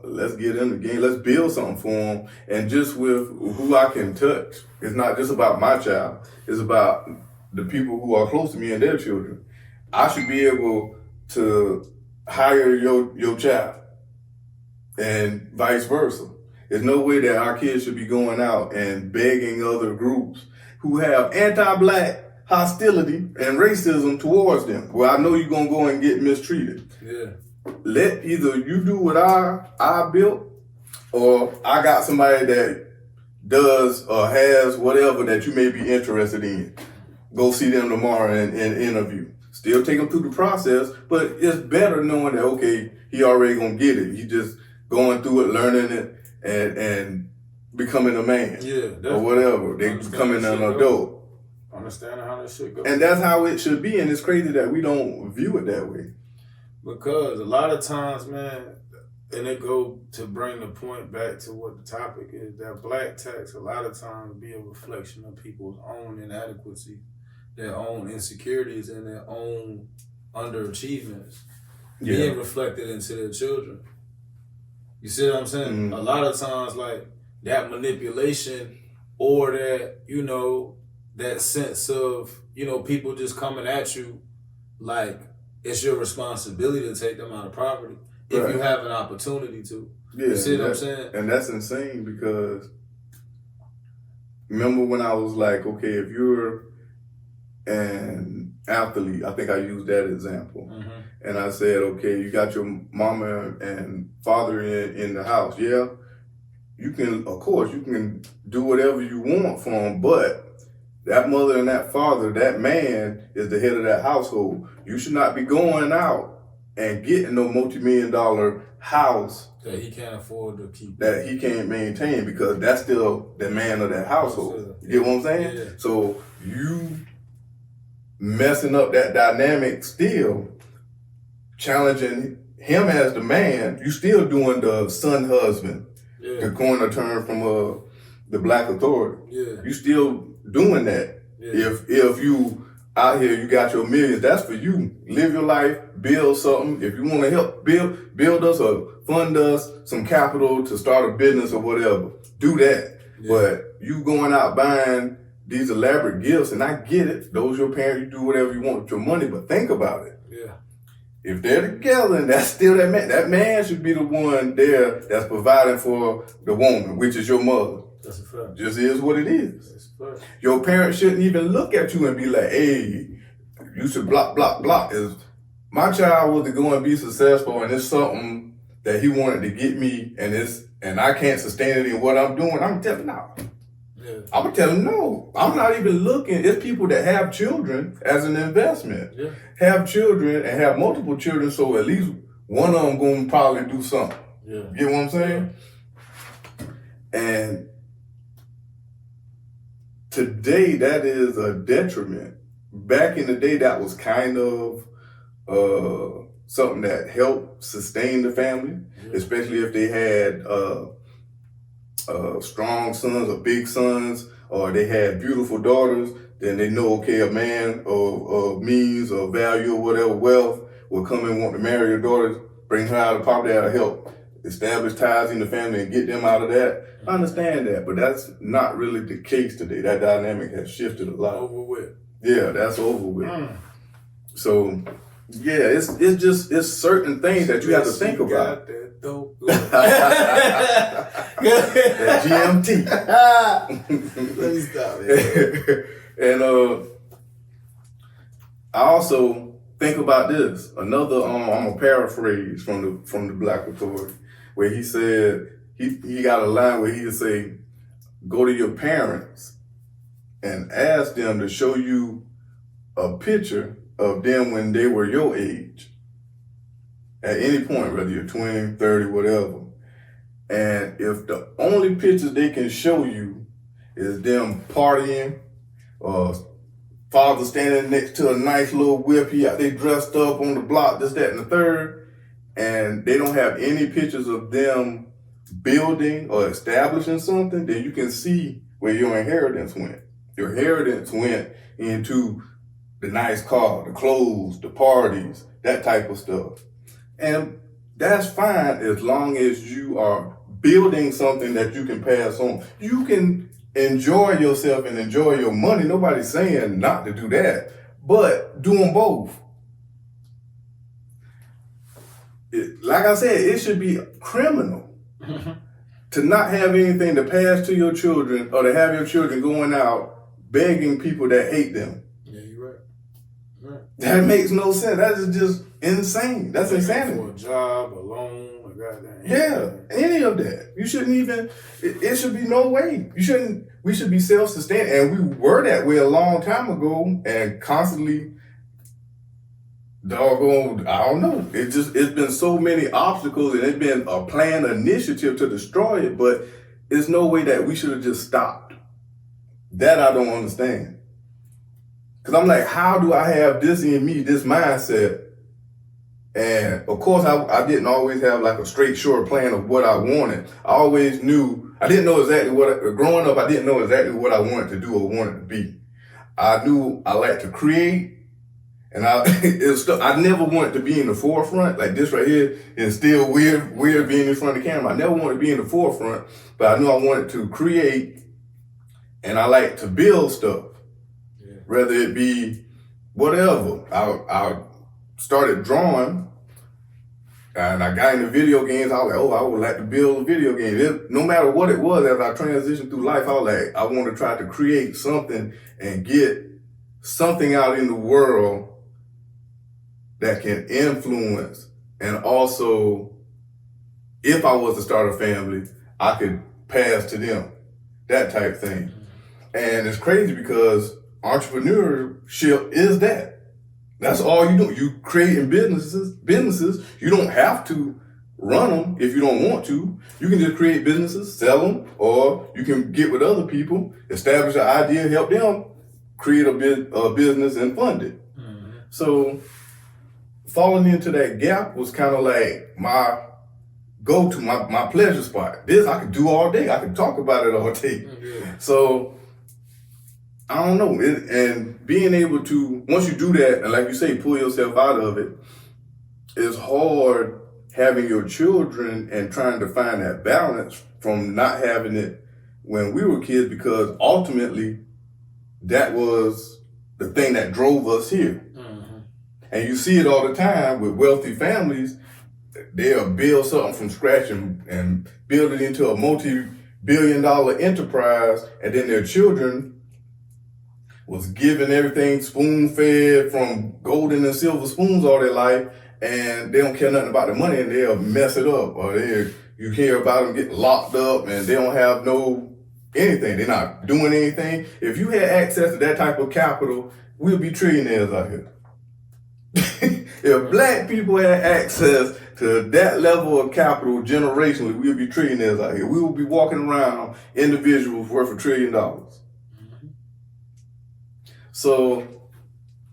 let's get in the game. Let's build something for them. And just with who I can touch, it's not just about my child. It's about the people who are close to me and their children. I should be able to hire your child and vice versa. There's no way that our kids should be going out and begging other groups who have anti-black hostility and racism towards them. Well, I know you're going to go and get mistreated. Yeah. Let either you do what I built, or I got somebody that does or has whatever that you may be interested in. Go see them tomorrow and interview. Still take them through the process, but it's better knowing that, okay, he already gonna get it. He just going through it, learning it, and becoming a man. Yeah. Or whatever. They becoming an adult. Understanding how that shit goes. And that's how it should be, and it's crazy that we don't view it that way. Because a lot of times, man, and it go to bring the point back to what the topic is, that black tax a lot of times be a reflection of people's own inadequacy, their own insecurities, and their own underachievements being reflected into their children. You see what I'm saying? A lot of times, like, that manipulation or that, you know, that sense of, you know, people just coming at you like it's your responsibility to take them out of property if you have an opportunity to. Yeah, you see what I'm saying? And that's insane because remember when I was like, okay, if you're an athlete, I think I used that example. And I said, okay, you got your mama and father in the house. Yeah, you can, of course, you can do whatever you want for them, but that mother and that father, that man is the head of that household. You should not be going out and getting no multi-million-dollar house that he can't afford to keep, that he can't maintain, because that's still the man of that household. You get what I'm saying? Yeah. So you messing up that dynamic still, challenging him as the man, you still doing the son husband, the corner term from the Black Authority. Yeah. You still doing that. Yeah. If you out here, you got your millions, that's for you. Live your life, build something. If you want to help build us or fund us some capital to start a business or whatever, do that. Yeah. But you going out buying these elaborate gifts, and I get it, those your parents, you do whatever you want with your money, but think about it. Yeah. If they're together and that's still that man, that man should be the one there that's providing for the woman, which is your mother. That's a fact. Just is what it is. That's a fact. Your parents shouldn't even look at you and be like, hey, you should block. If my child was to go and be successful and it's something that he wanted to get me and I can't sustain it in what I'm doing, I'm telling no. Yeah. I'm gonna tell him no. I'm not even looking. It's people that have children as an investment. Yeah. Have children and have multiple children, so at least one of them gonna probably do something. Yeah. Get what I'm saying? And today, that is a detriment. Back in the day, that was kind of something that helped sustain the family, especially if they had strong sons or big sons, or they had beautiful daughters. Then they know, okay, a man of means or value or whatever, wealth, will come and want to marry your daughters, bring her out of poverty, out of help, establish ties in the family and get them out of that. I understand that, but that's not really the case today. That dynamic has shifted a lot. Over with. Yeah, that's over with. So Yeah, it's certain things that you have to think about. That dope. That GMT. Let me stop it. And I also think about this. Another, I'm gonna paraphrase from the Black Authority, where he said he got a line where he would say, "Go to your parents and ask them to show you a picture of them when they were your age, at any point, whether you're 20, 30, whatever. And if the only pictures they can show you is them partying, or father standing next to a nice little whip, they dressed up on the block, this, that, and the third, and they don't have any pictures of them building or establishing something, then you can see where your inheritance went. Your inheritance went into the nice car, the clothes, the parties, that type of stuff. And that's fine as long as you are building something that you can pass on. You can enjoy yourself and enjoy your money. Nobody's saying not to do that, but do them both. Like I said, it should be criminal to not have anything to pass to your children, or to have your children going out begging people that hate them. Yeah, you're right. That makes no sense. That is just insane. That's insanity. For a job, a loan, a goddamn. Yeah, any of that. You shouldn't even, it should be no way. We should be self-sustaining. And we were that way a long time ago, and constantly, doggone, I don't know. It's been so many obstacles, and it's been a planned initiative to destroy it, but there's no way that we should have just stopped. That I don't understand. Because I'm like, how do I have this in me, this mindset? And of course, I didn't always have like a straight, short plan of what I wanted. I always knew, I didn't know exactly growing up, I didn't know exactly what I wanted to do or wanted to be. I knew I liked to create, and I never wanted to be in the forefront. Like this right here is still weird being in front of the camera. I never wanted to be in the forefront, but I knew I wanted to create, and I like to build stuff. Yeah. Whether it be whatever. I started drawing, and I got into video games. I was like, I would like to build a video game. No matter what it was, as I transitioned through life, I was like, I want to try to create something and get something out in the world that can influence. And also, if I was to start a family, I could pass to them, that type thing. And it's crazy because entrepreneurship is that. That's all you do. You creating businesses. You don't have to run them if you don't want to. You can just create businesses, sell them, or you can get with other people, establish an idea, help them create a business and fund it. Mm-hmm. So falling into that gap was kind of like my go-to, my pleasure spot. This I could do all day. I could talk about it all day. Mm-hmm. So I don't know. And being able to, once you do that, and like you say, pull yourself out of it, it's hard having your children and trying to find that balance from not having it when we were kids, because ultimately that was the thing that drove us here. Mm-hmm. And you see it all the time with wealthy families. They'll build something from scratch and build it into a multi-billion-dollar enterprise, and then their children was given everything spoon-fed from golden and silver spoons all their life, and they don't care nothing about the money, and they'll mess it up, or you hear about them getting locked up, and they don't have no anything. They're not doing anything. If you had access to that type of capital, we'll be trillionaires out here. If black people had access to that level of capital generationally, we'll be trillionaires out here. We will be walking around individuals worth $1 trillion. So,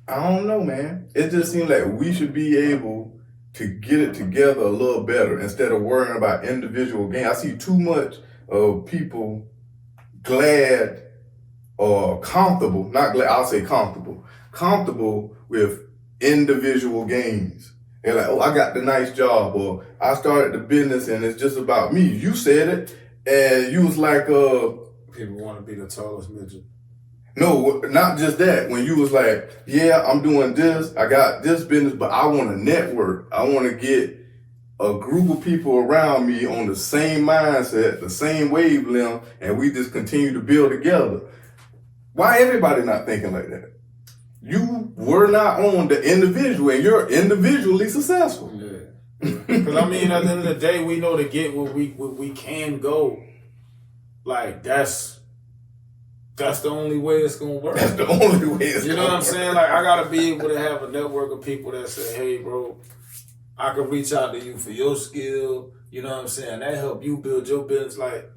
I don't know, man. It just seems like we should be able to get it together a little better instead of worrying about individual gain. I see too much of people glad or comfortable, not glad, I'll say comfortable with individual gains. They're like, I got the nice job, or I started the business and it's just about me. You said it, and you was like, people want to be the tallest midget. No, not just that. When you was like, yeah, I'm doing this, I got this business, but I want to network. I want to get a group of people around me on the same mindset, the same wavelength, and we just continue to build together. Why everybody not thinking like that? You were not on the individual, and you're individually successful. Yeah. Because I mean, at the end of the day, we know to get where we can go. Like that's the only way it's gonna work. That's the only way it's You know what I'm saying? Like I gotta be able to have a network of people that say, "Hey, bro, I can reach out to you for your skill." You know what I'm saying? That help you build your business. Like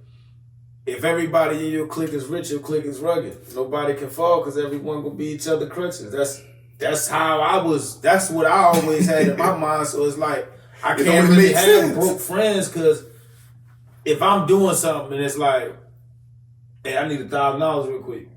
if everybody in your clique is rich, your clique is rugged. Nobody can fall because everyone gonna be each other crutches. That's how I was. That's what I always had in my mind. So it's like I can't really have broke friends because if I'm doing something and it's like, hey, I need $1,000 real quick.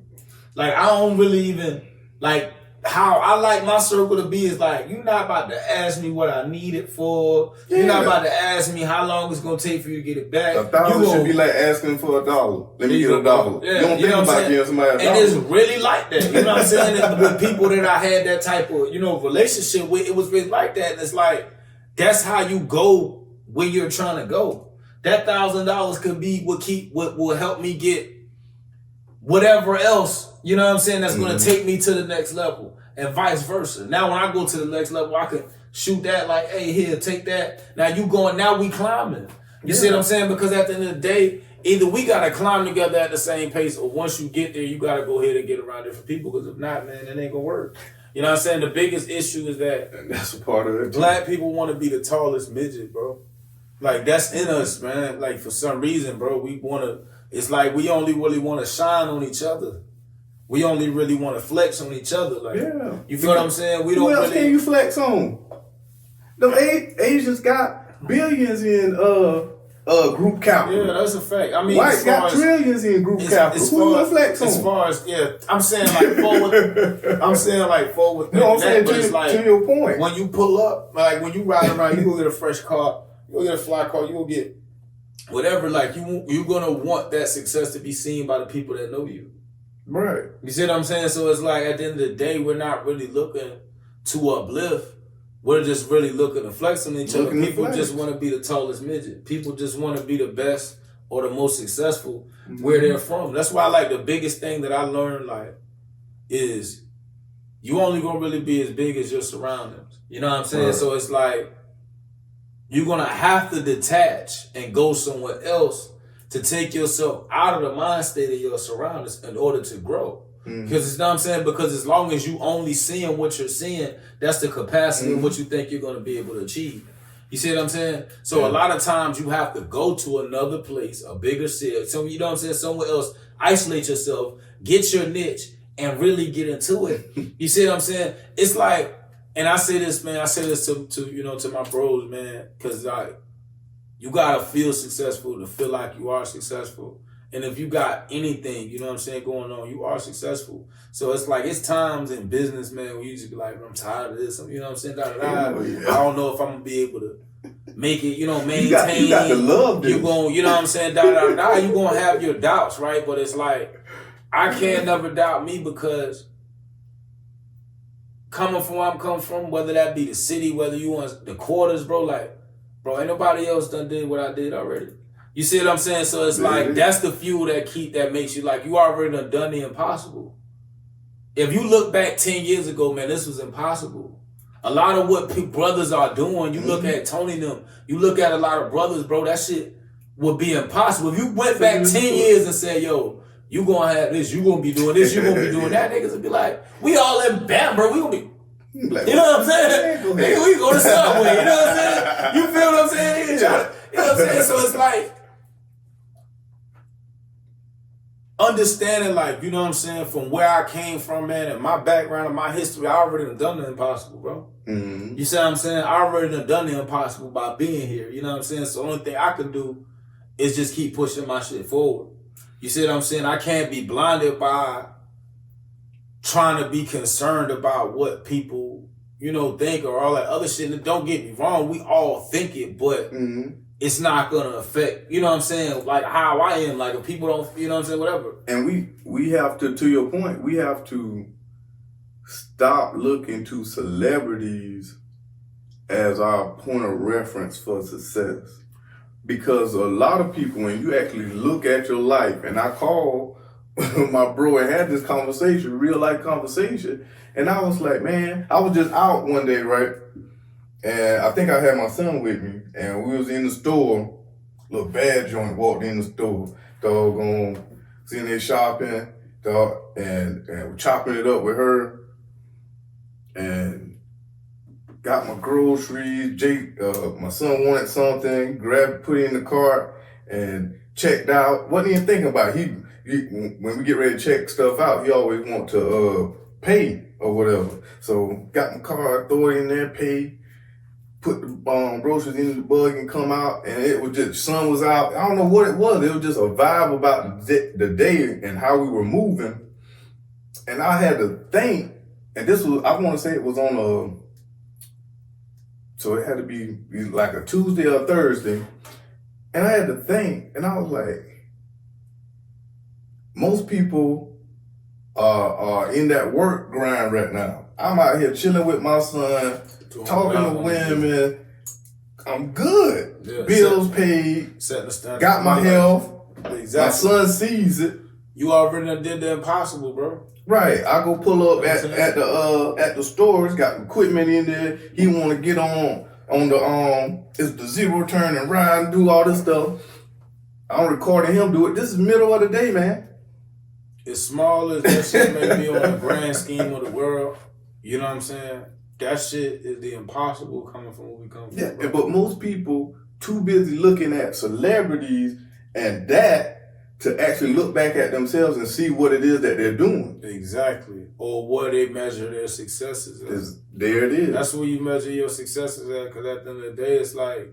Like I don't really even like how I like my circle to be is like you're not about to ask me what I need it for. Yeah. You're not about to ask me how long it's gonna take for you to get it back. $1,000 should be like asking for $1. Let me get $1. Yeah. You don't think about giving somebody $1. And it's really like that. You know what I'm saying? And with people that I had that type of, relationship with, it was really like that. And it's like that's how you go where you're trying to go. That $1,000 could be what will help me get whatever else, you know what I'm saying, that's going to take me to the next level and vice versa. Now, when I go to the next level, I can shoot that like, hey, here, take that. Now you going, now we climbing. You see what I'm saying? Because at the end of the day, either we got to climb together at the same pace or once you get there, you got to go ahead and get around different people because if not, man, it ain't going to work. You know what I'm saying? The biggest issue is that and that's a part of it. Black people want to be the tallest midget, bro. Like, that's in us, man. Like, for some reason, bro, we want to, it's like we only really want to shine on each other. We only really want to flex on each other. Like, you feel what I'm saying? We don't Who else really. can you flex on? Them Asians got billions in group capital. Yeah, that's a fact. I mean, whites got trillions in group capital. Who you flex on? As far as I'm saying like forward. I'm saying like forward. No, I'm saying to your point. When you pull up, like when you ride around, you go get a fresh car, you go get a fly car, you go get whatever. Like you're gonna want that success to be seen by the people that know you. Right. You see what I'm saying? So it's like at the end of the day, we're not really looking to uplift. We're just really looking to flex on each other. People just want to be the tallest midget. People just want to be the best or the most successful where they're from. That's why like the biggest thing that I learned like is you only gonna really be as big as your surroundings. You know what I'm saying? Right. So it's like you're gonna have to detach and go somewhere else to take yourself out of the mind state of your surroundings in order to grow. Because you know what I'm saying? Because as long as you only seeing what you're seeing, that's the capacity of what you think you're going to be able to achieve. You see what I'm saying? So a lot of times you have to go to another place, a bigger city, so you know what I'm saying, somewhere else, isolate yourself, get your niche, and really get into it. You see what I'm saying? It's like, and I say this, man, to my bros, man, because like you gotta feel successful to feel like you are successful. And if you got anything, you know what I'm saying, going on, you are successful. So it's like, it's times in business, man, where you just be like, I'm tired of this. You know what I'm saying? I don't know if I'm going to be able to make it, maintain. You got to love this. You know what I'm saying? You're going to have your doubts, right? But it's like, I can't never doubt me because coming from where I'm coming from, whether that be the city, whether you want the quarters, bro, ain't nobody else done did what I did already. You see what I'm saying? So it's like, that's the fuel that makes you like, you already done the impossible. If you look back 10 years ago, man, this was impossible. A lot of what brothers are doing, you look at Tony and them, you look at a lot of brothers, bro, that shit would be impossible. If you went back 10 years and said, yo, you gonna have this, you gonna be doing this, you gonna be doing that, niggas would be like, we all in bam, bro, we gonna be, you know what I'm saying? Nigga, we go to Subway, you know what I'm saying? You feel what I'm saying? You know what I'm saying? So it's like, understanding, like, you know what I'm saying, from where I came from, man, and my background and my history, I already done the impossible, bro. You see what I'm saying? I already done the impossible by being here. You know what I'm saying? So the only thing I can do is just keep pushing my shit forward. You see what I'm saying? I can't be blinded by trying to be concerned about what people think or all that other shit. And don't get me wrong, we all think it, but it's not gonna affect, you know what I'm saying, like how I am. Like if people don't, you know what I'm saying, whatever. And we have to your point, we have to stop looking to celebrities as our point of reference for success. Because a lot of people, when you actually look at your life, and I called my bro and had this conversation, real life conversation, and I was like, man, I was just out one day, right? And I think I had my son with me, and we was in the store, little bad joint, walked in the store, doggone, sitting there shopping, and we're chopping it up with her, and got my groceries. My son wanted something, put it in the cart, and checked out. Wasn't even thinking about it. When we get ready to check stuff out, he always want to pay or whatever. So got my card, throw it in there, pay, put the groceries in the bug and come out, and it was just, sun was out. I don't know what it was. It was just a vibe about the day and how we were moving. And I had to think, and this was, I want to say it was on so it had to be like a Tuesday or Thursday. And I had to think, and I was like, most people are in that work grind right now. I'm out here chilling with my son, talking to women. I'm good. Yeah, bills paid. Got my health. Exactly. My son sees it. You already done did the impossible, bro. Right. I go pull up at the stores, got equipment in there. He want to get on the it's the zero turn and ride and do all this stuff. I'm recording him do it. This is middle of the day, man. As small as that shit may be on the grand scheme of the world, you know what I'm saying? That shit is the impossible coming from where we come from. Yeah, bro. But most people too busy looking at celebrities and that to actually look back at themselves and see what it is that they're doing. Exactly. Or what they measure their successes as. There it is. That's where you measure your successes at, because at the end of the day, it's like,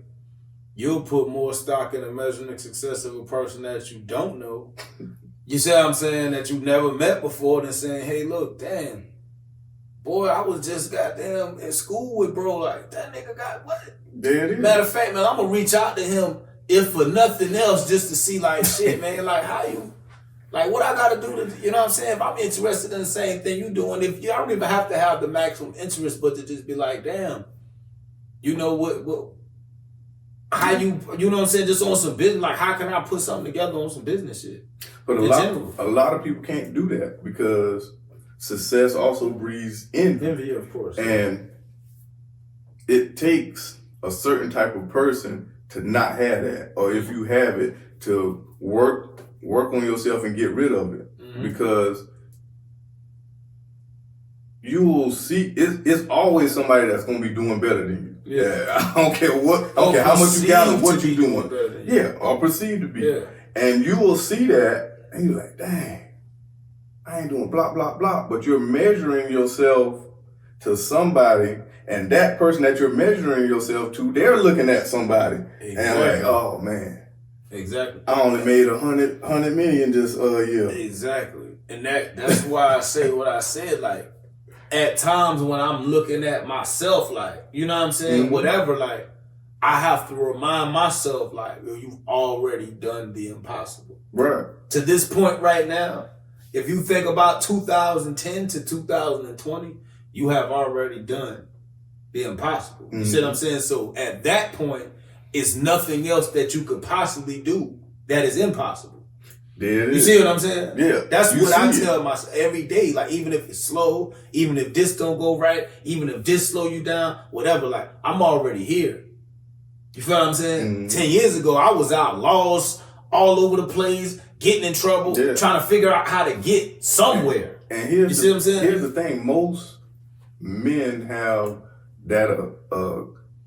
you'll put more stock in the measuring the success of a person that you don't know. You see what I'm saying? That you never met before, than saying, hey, look, damn, boy, I was just goddamn in school with bro. Like, that nigga got what? There it is. Matter of fact, man, I'm going to reach out to him, if for nothing else, just to see, like, shit, man, like, how you, like, what I got to do to, you know what I'm saying? If I'm interested in the same thing you doing, I don't even have to have the maximum interest, but to just be like, damn, you know what how you know what I'm saying, just on some business, like, how can I put something together on some business shit? But a lot of people can't do that because success also breeds envy. Envy, of course. And it takes a certain type of person to not have that, or if you have it, to work on yourself and get rid of it. Mm-hmm. Because you will see, it's always somebody that's going to be doing better than you. Yeah. I don't care how much you got or what you're doing. Yeah, or perceived to be. Yeah. And you will see that, and you're like, dang, I ain't doing blah, blah, blah. But you're measuring yourself to somebody, and that person that you're measuring yourself to, they're looking at somebody. Exactly. And like, oh, man. Exactly. I only made 100 million this year. Exactly. And that's why I say what I said, like, at times when I'm looking at myself, like, you know what I'm saying, whatever, like, I have to remind myself, like, you've already done the impossible. Right. To this point right now, if you think about 2010 to 2020, you have already done the impossible. You see what I'm saying? So at that point, it's nothing else that you could possibly do that is impossible. There it you is. See what I'm saying? Yeah. That's what I tell myself every day. Like, even if it's slow, even if this don't go right, even if this slow you down, whatever, like, I'm already here. You feel what I'm saying? 10 years ago, I was out lost, all over the place, getting in trouble, trying to figure out how to get somewhere. And here's you see what I'm saying? Here's the thing. Most men have that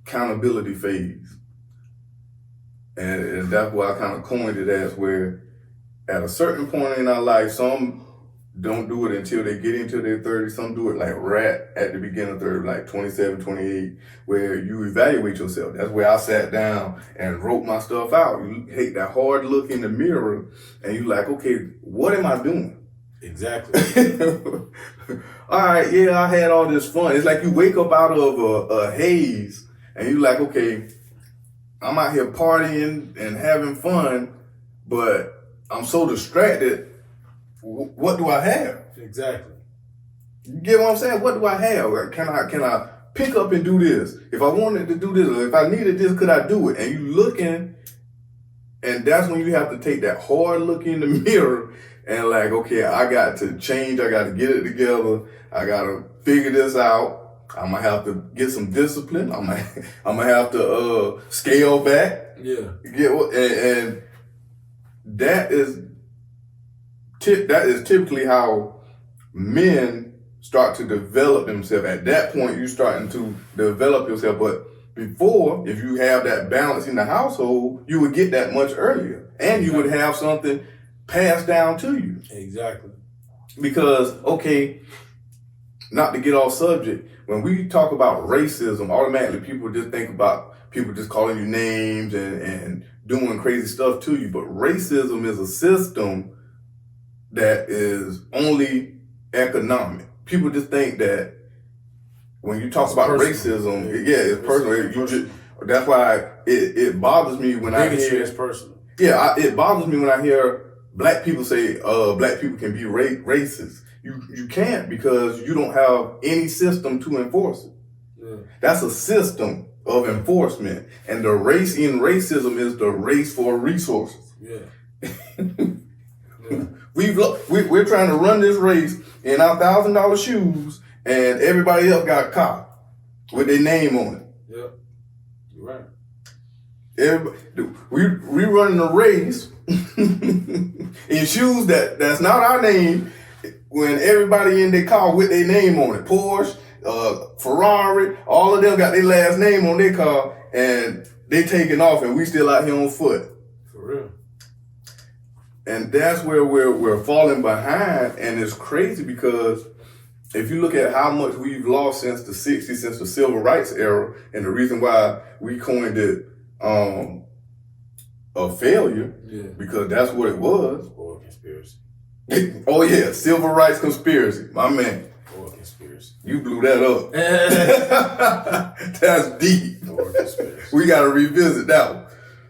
accountability phase. And that's why I kind of coined it as where at a certain point in our life, some don't do it until they get into their 30s. Some do it like right at the beginning of 30, like 27, 28, where you evaluate yourself. That's where I sat down and wrote my stuff out. You take that hard look in the mirror and you like, okay, what am I doing? Exactly. All right, yeah, I had all this fun. It's like you wake up out of a haze and you like, okay, I'm out here partying and having fun, but I'm so distracted. What do I have? Exactly. You get what I'm saying? What do I have? Like, can I pick up and do this? If I wanted to do this, or if I needed this, could I do it? And you looking, and that's when you have to take that hard look in the mirror and like, okay, I got to change. I got to get it together. I got to figure this out. I'm gonna have to get some discipline. I'm gonna have to scale back. Yeah. Get what? And that is typically how men start to develop themselves. At that point, you're starting to develop yourself. But before, if you have that balance in the household, you would get that much earlier. And you would have something passed down to you. Exactly. Because, okay, not to get off subject, when we talk about racism, automatically people just think about people just calling you names and doing crazy stuff to you. But racism is a system that is only economic. People just think that when you talk about racism, it's personal. That's why it bothers me when I hear it's personal. Yeah, it bothers me when I hear black people say black people can be racist. You can't, because you don't have any system to enforce it. Yeah. That's a system of enforcement, and the race in racism is the race for resources. Yeah. We're trying to run this race in our $1,000 shoes, and everybody else got caught with their name on it. Yeah, you're right. We running a race in shoes that's not our name, when everybody in their car with their name on it. Porsche, Ferrari, all of them got their last name on their car, and they taking off, and we still out here on foot. For real. And that's where we're falling behind, and it's crazy because if you look at how much we've lost since the 60s, since the civil rights era, and the reason why we coined it a failure, because that's what it was. Or a conspiracy. Oh yeah, civil rights conspiracy, my man. Or a conspiracy. You blew that up. That's deep. Or a conspiracy. We got to revisit that one.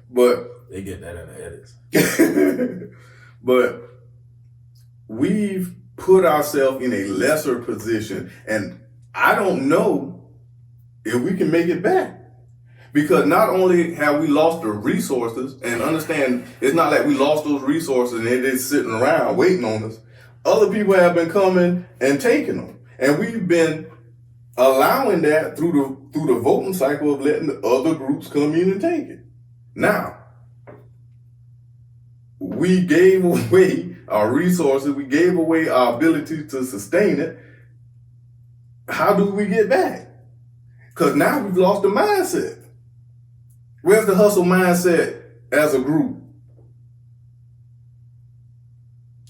But they get that in the edits. But we've put ourselves in a lesser position, and I don't know if we can make it back. Because not only have we lost the resources, and understand, it's not like we lost those resources and they're just sitting around waiting on us. Other people have been coming and taking them. And we've been allowing that through the voting cycle of letting the other groups come in and take it. Now, we gave away our resources. We gave away our ability to sustain it. How do we get back? Because now we've lost the mindset. Where's the hustle mindset as a group?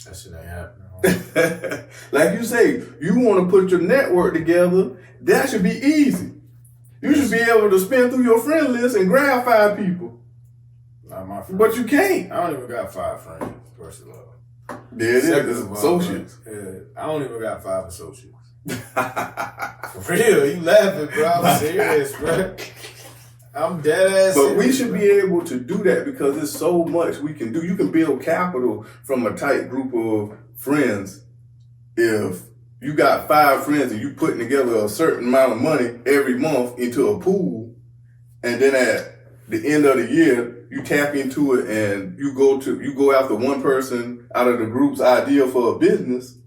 That shit ain't happening. Like you say, you want to put your network together, that should be easy. You should be able to spin through your friend list and grab 5 people. Not my friends. But you can't. I don't even got 5 friends, first of all. There it is. It's associates. I don't even got 5 associates. For real, you laughing, bro. I'm serious, bro. I'm dead ass. But we should be able to do that because there's so much we can do. You can build capital from a tight group of friends. If you got 5 friends and you putting together a certain amount of money every month into a pool, and then at the end of the year, you tap into it and you go after one person out of the group's idea for a business,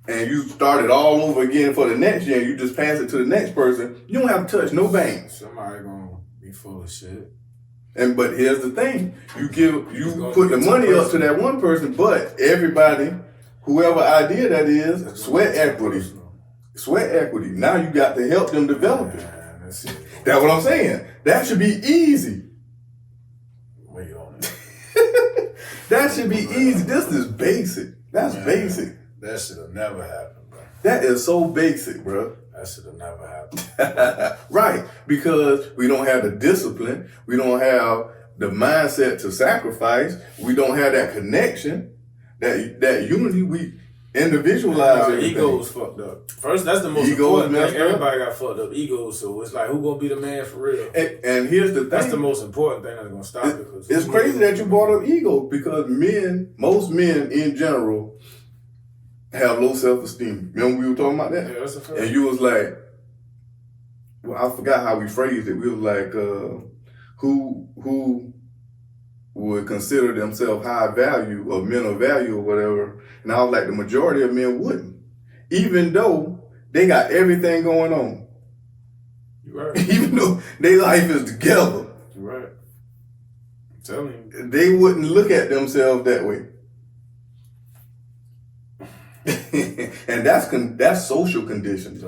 and you start it all over again for the next year, and you just pass it to the next person, you don't have to touch no bank. Somebody gonna be full of shit. But here's the thing. You put the money up to that one person, but everybody, whoever idea that is, sweat equity. Sweat equity. Now you got to help them develop it. That's what I'm saying. That should be easy. Wait on it. That should be easy. This is basic. That's basic. That should have never happened, bro. That is so basic, bro. That should have never happened. Right. Because we don't have the discipline. We don't have the mindset to sacrifice. We don't have that connection, that unity. individualize everything. Ego's fucked up. First, that's the most Ego's important messed thing. up. Everybody got fucked up egos, so it's like, who gonna be the man for real? And here's the thing. That's the most important thing that's gonna stop it. It's crazy that you brought up ego because most men in general have low self-esteem. Remember we were talking about that? Yeah, that's a fact. And you was like, well, I forgot how we phrased it. We was like, who would consider themselves high value or men of value or whatever. And I was like, the majority of men wouldn't. Even though they got everything going on. You're right. Even though their life is together. You're right. I'm telling you. They wouldn't look at themselves that way. And that's social conditioning.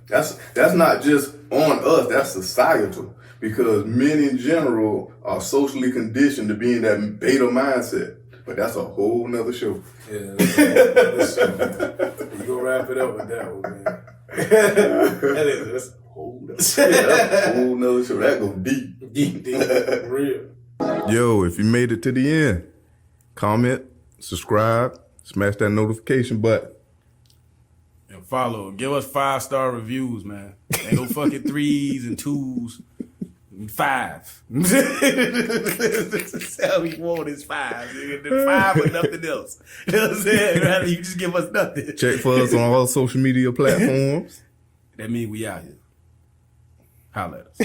That's not just on us, that's societal. Because men in general are socially conditioned to be in that beta mindset. But that's a whole nother show. Yeah, that's a show, man. You gonna wrap it up with that one, man. That's a whole nother show. Yeah, that's a whole nother show. That go deep. Deep, real. Yo, if you made it to the end, comment, subscribe, smash that notification button. And follow. Give us 5-star reviews, man. Ain't no fucking 3s and 2s. 5. That's how we want is 5. The 5 or nothing else. You know what I'm saying? Rather you just give us nothing. Check for us on all social media platforms. That means we out here. Holla at us.